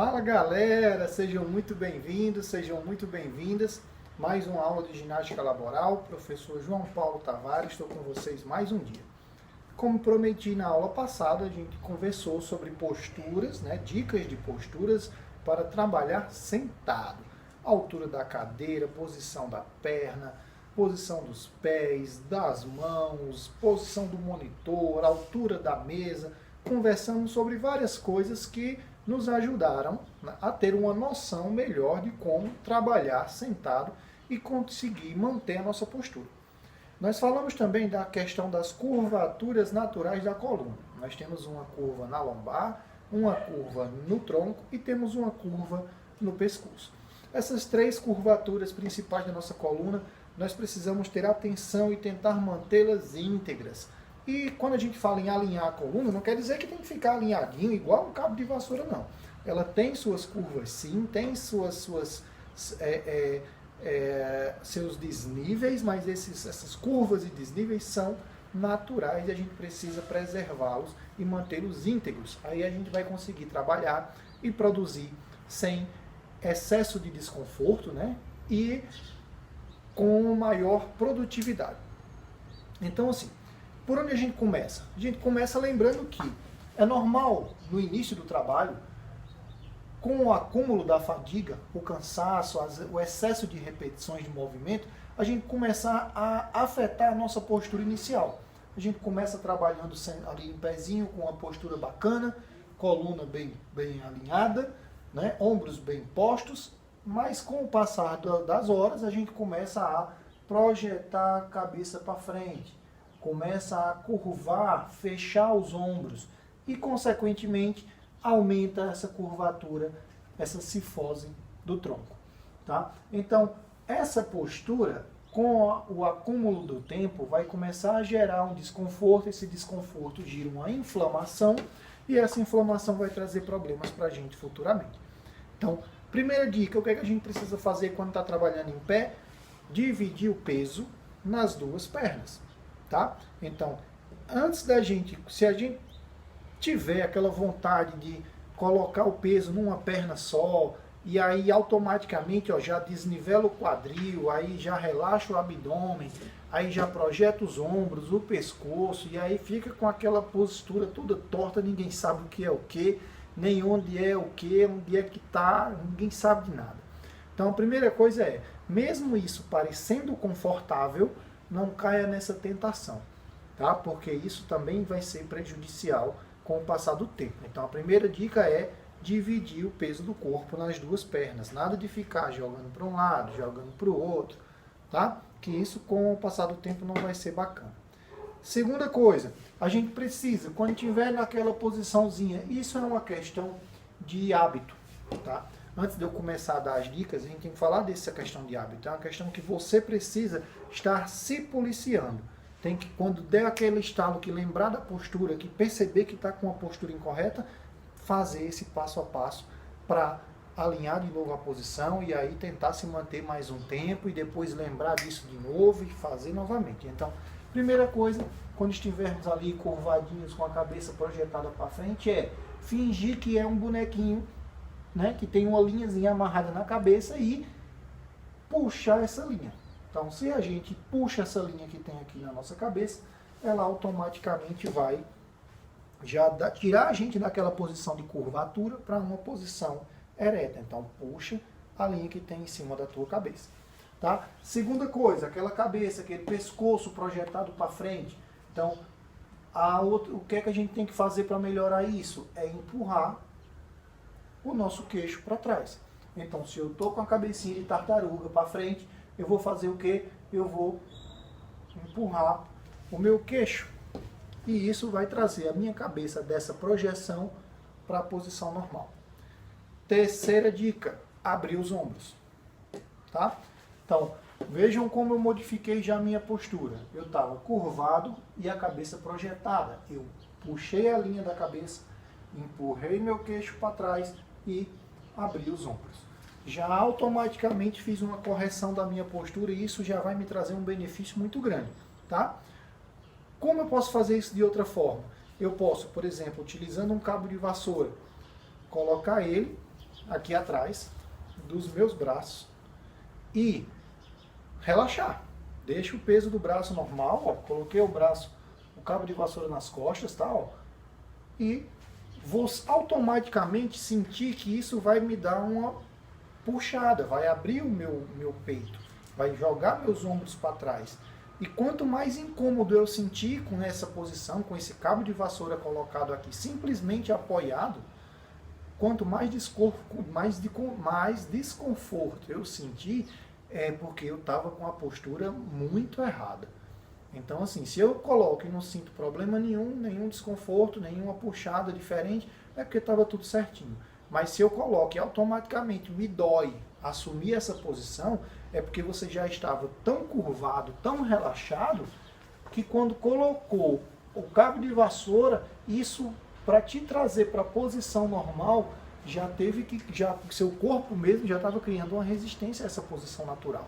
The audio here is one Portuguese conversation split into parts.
Fala galera, sejam muito bem-vindos, sejam muito bem-vindas. Mais uma aula de ginástica laboral, professor João Paulo Tavares, estou com vocês mais um dia. Como prometi na aula passada, a gente conversou sobre posturas, dicas de posturas para trabalhar sentado. Altura da cadeira, posição da perna, posição dos pés, das mãos, posição do monitor, altura da mesa. Conversamos sobre várias coisas que nos ajudaram a ter uma noção melhor de como trabalhar sentado e conseguir manter a nossa postura. Nós falamos também da questão das curvaturas naturais da coluna. Nós temos uma curva na lombar, uma curva no tronco e temos uma curva no pescoço. Essas três curvaturas principais da nossa coluna, nós precisamos ter atenção e tentar mantê-las íntegras. E quando a gente fala em alinhar a coluna, não quer dizer que tem que ficar alinhadinho igual um cabo de vassoura, não. Ela tem suas curvas sim, tem seus desníveis, mas essas curvas e desníveis são naturais e a gente precisa preservá-los e mantê-los íntegros. Aí a gente vai conseguir trabalhar e produzir sem excesso de desconforto, e com maior produtividade. Então, assim, por onde a gente começa? A gente começa lembrando que é normal, no início do trabalho, com o acúmulo da fadiga, o cansaço, o excesso de repetições de movimento, a gente começar a afetar a nossa postura inicial. A gente começa trabalhando ali em pezinho, com uma postura bacana, coluna bem alinhada, ombros bem postos, mas com o passar das horas, a gente começa a projetar a cabeça para frente, começa a curvar, fechar os ombros e, consequentemente, aumenta essa curvatura, essa cifose do tronco. Tá? Então, essa postura, com o acúmulo do tempo, vai começar a gerar um desconforto, esse desconforto gira uma inflamação e essa inflamação vai trazer problemas para a gente futuramente. Então, primeira dica, o que a gente precisa fazer quando está trabalhando em pé? Dividir o peso nas duas pernas. Tá? Então, antes da gente, se a gente tiver aquela vontade de colocar o peso numa perna só, e aí automaticamente já desnivela o quadril, aí já relaxa o abdômen, aí já projeta os ombros, o pescoço, e aí fica com aquela postura toda torta, ninguém sabe o que é o que, nem onde é o que, onde é que está, ninguém sabe de nada. Então a primeira coisa é, mesmo isso parecendo confortável, não caia nessa tentação, tá? Porque isso também vai ser prejudicial com o passar do tempo. Então a primeira dica é dividir o peso do corpo nas duas pernas. Nada de ficar jogando para um lado, jogando para o outro, tá? Que isso com o passar do tempo não vai ser bacana. Segunda coisa, a gente precisa, quando estiver naquela posiçãozinha, isso é uma questão de hábito, tá? Antes de eu começar a dar as dicas, a gente tem que falar dessa questão de hábito. É uma questão que você precisa estar se policiando. Tem que, quando der aquele estalo, que lembrar da postura, que perceber que está com a postura incorreta, fazer esse passo a passo para alinhar de novo a posição e aí tentar se manter mais um tempo e depois lembrar disso de novo e fazer novamente. Então, primeira coisa, quando estivermos ali curvadinhos com a cabeça projetada para frente, é fingir que é um bonequinho, que tem uma linhazinha amarrada na cabeça e puxar essa linha. Então, se a gente puxa essa linha que tem aqui na nossa cabeça, ela automaticamente vai tirar a gente daquela posição de curvatura para uma posição ereta. Então, puxa a linha que tem em cima da tua cabeça. Tá? Segunda coisa, aquela cabeça, aquele pescoço projetado para frente. Então, o que é que a gente tem que fazer para melhorar isso? É empurrar o nosso queixo para trás. Então, se eu estou com a cabecinha de tartaruga para frente, eu vou fazer o quê? Eu vou empurrar o meu queixo. E isso vai trazer a minha cabeça dessa projeção para a posição normal. Terceira dica, abrir os ombros. Tá? Então, vejam como eu modifiquei já a minha postura. Eu estava curvado e a cabeça projetada. Eu puxei a linha da cabeça, empurrei meu queixo para trás e abri os ombros. Já automaticamente fiz uma correção da minha postura e isso já vai me trazer um benefício muito grande, tá? Como eu posso fazer isso de outra forma? Eu posso, por exemplo, utilizando um cabo de vassoura, colocar ele aqui atrás dos meus braços e relaxar. Deixa o peso do braço normal, ó, coloquei o braço, o cabo de vassoura nas costas, tá, ó, e vou automaticamente sentir que isso vai me dar uma puxada, vai abrir o meu peito, vai jogar meus ombros para trás. E quanto mais incômodo eu sentir com essa posição, com esse cabo de vassoura colocado aqui, simplesmente apoiado, quanto mais desconforto eu sentir, é porque eu estava com a postura muito errada. Então, assim, se eu coloco e não sinto problema nenhum desconforto, nenhuma puxada diferente, é porque estava tudo certinho. Mas se eu coloco e automaticamente me dói assumir essa posição, é porque você já estava tão curvado, tão relaxado, que quando colocou o cabo de vassoura, isso para te trazer para a posição normal, seu corpo mesmo já estava criando uma resistência a essa posição natural.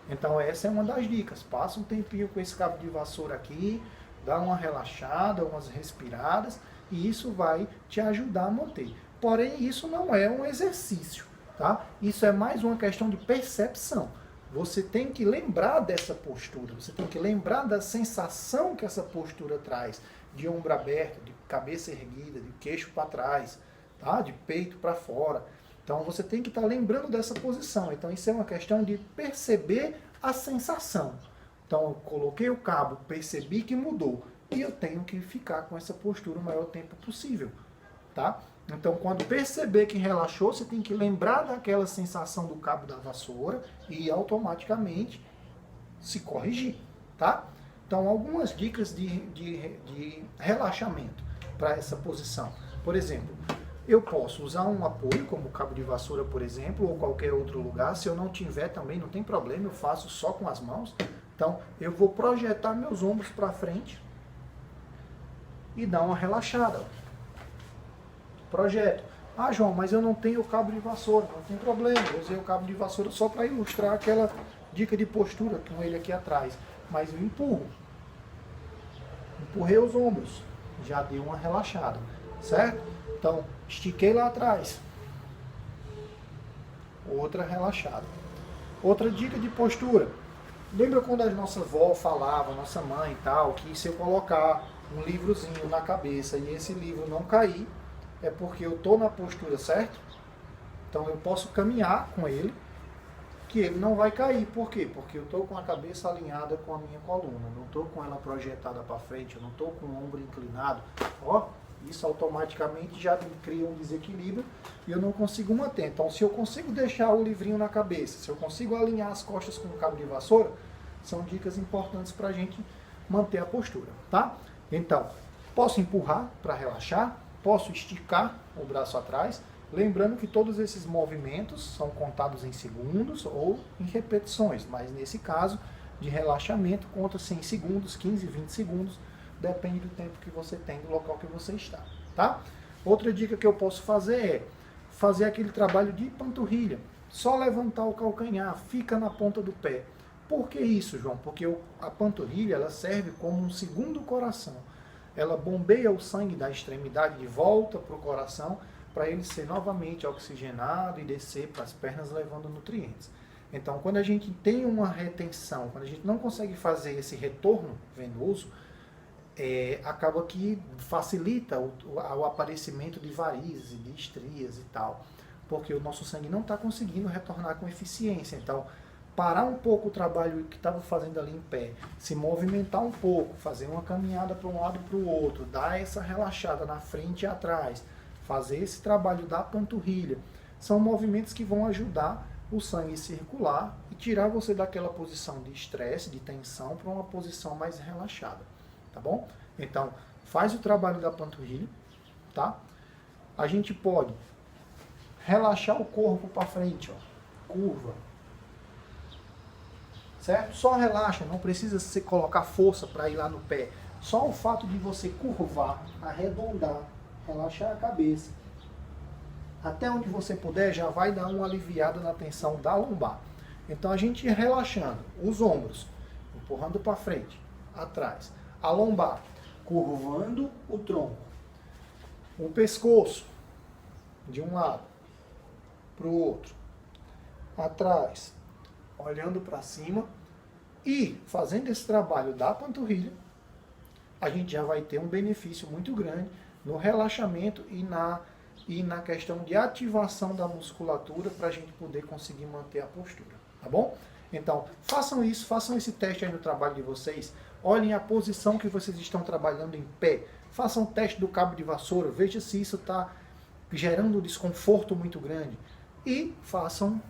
Então essa é uma das dicas. Passa um tempinho com esse cabo de vassoura aqui, dá uma relaxada, umas respiradas, e isso vai te ajudar a manter. Porém, isso não é um exercício, tá? Isso é mais uma questão de percepção. Você tem que lembrar dessa postura, você tem que lembrar da sensação que essa postura traz, de ombro aberto, de cabeça erguida, de queixo para trás, tá? De peito para fora. Então você tem que estar lembrando dessa posição. Então isso é uma questão de perceber a sensação. Então eu coloquei o cabo, percebi que mudou e eu tenho que ficar com essa postura o maior tempo possível, tá? Então quando perceber que relaxou, você tem que lembrar daquela sensação do cabo da vassoura e automaticamente se corrigir, tá? Então algumas dicas de relaxamento para essa posição. Por exemplo, eu posso usar um apoio, como o cabo de vassoura, por exemplo, ou qualquer outro lugar. Se eu não tiver também, não tem problema, eu faço só com as mãos. Então, eu vou projetar meus ombros para frente e dar uma relaxada. Projeto. Ah, João, mas eu não tenho o cabo de vassoura. Não tem problema, eu usei o cabo de vassoura só para ilustrar aquela dica de postura com ele aqui atrás. Mas eu empurro. Empurrei os ombros. Já deu uma relaxada, certo? Então, estiquei lá atrás. Outra relaxada. Outra dica de postura. Lembra quando a nossa avó falava, nossa mãe e tal, que se eu colocar um livrozinho na cabeça e esse livro não cair, é porque eu estou na postura certa? Então eu posso caminhar com ele, que ele não vai cair. Por quê? Porque eu estou com a cabeça alinhada com a minha coluna. Não estou com ela projetada para frente, eu não estou com o ombro inclinado. Ó, isso automaticamente já cria um desequilíbrio e eu não consigo manter. Então, se eu consigo deixar o livrinho na cabeça, se eu consigo alinhar as costas com o cabo de vassoura, são dicas importantes para a gente manter a postura, tá? Então, posso empurrar para relaxar, posso esticar o braço atrás, lembrando que todos esses movimentos são contados em segundos ou em repetições, mas nesse caso de relaxamento conta-se em segundos, 15, 20 segundos, depende do tempo que você tem, do local que você está, tá? Outra dica que eu posso fazer é fazer aquele trabalho de panturrilha. Só levantar o calcanhar, fica na ponta do pé. Por que isso, João? Porque a panturrilha ela serve como um segundo coração. Ela bombeia o sangue da extremidade de volta para o coração, para ele ser novamente oxigenado e descer para as pernas levando nutrientes. Então, quando a gente tem uma retenção, quando a gente não consegue fazer esse retorno venoso, acaba que facilita o aparecimento de varizes, de estrias e tal, porque o nosso sangue não está conseguindo retornar com eficiência. Então, parar um pouco o trabalho que estava fazendo ali em pé, se movimentar um pouco, fazer uma caminhada para um lado e para o outro, dar essa relaxada na frente e atrás, fazer esse trabalho da panturrilha, são movimentos que vão ajudar o sangue a circular e tirar você daquela posição de estresse, de tensão, para uma posição mais relaxada. Tá bom? Então, faz o trabalho da panturrilha, tá? A gente pode relaxar o corpo para frente, ó, curva. Certo? Só relaxa, não precisa você colocar força para ir lá no pé. Só o fato de você curvar, arredondar, relaxar a cabeça, até onde você puder, já vai dar uma aliviada na tensão da lombar. Então, a gente relaxando os ombros, empurrando para frente, atrás. A lombar, curvando o tronco. O pescoço, de um lado. para o outro. Atrás, olhando para cima. E fazendo esse trabalho da panturrilha, a gente já vai ter um benefício muito grande no relaxamento e na questão de ativação da musculatura para a gente poder conseguir manter a postura, tá bom? Então, façam isso, façam esse teste aí no trabalho de vocês, olhem a posição que vocês estão trabalhando em pé, façam o teste do cabo de vassoura, veja se isso está gerando um desconforto muito grande e façam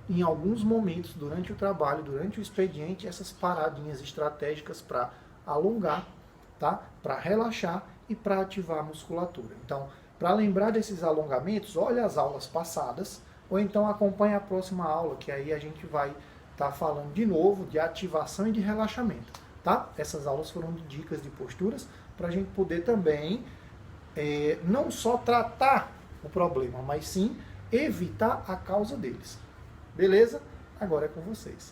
em alguns momentos durante o trabalho, durante o expediente, essas paradinhas estratégicas para alongar, tá? Para relaxar e para ativar a musculatura. Então, para lembrar desses alongamentos, olha as aulas passadas, ou então acompanhe a próxima aula, que aí a gente vai estar falando de novo de ativação e de relaxamento, tá? Essas aulas foram de dicas de posturas, para a gente poder também não só tratar o problema, mas sim evitar a causa deles. Beleza? Agora é com vocês.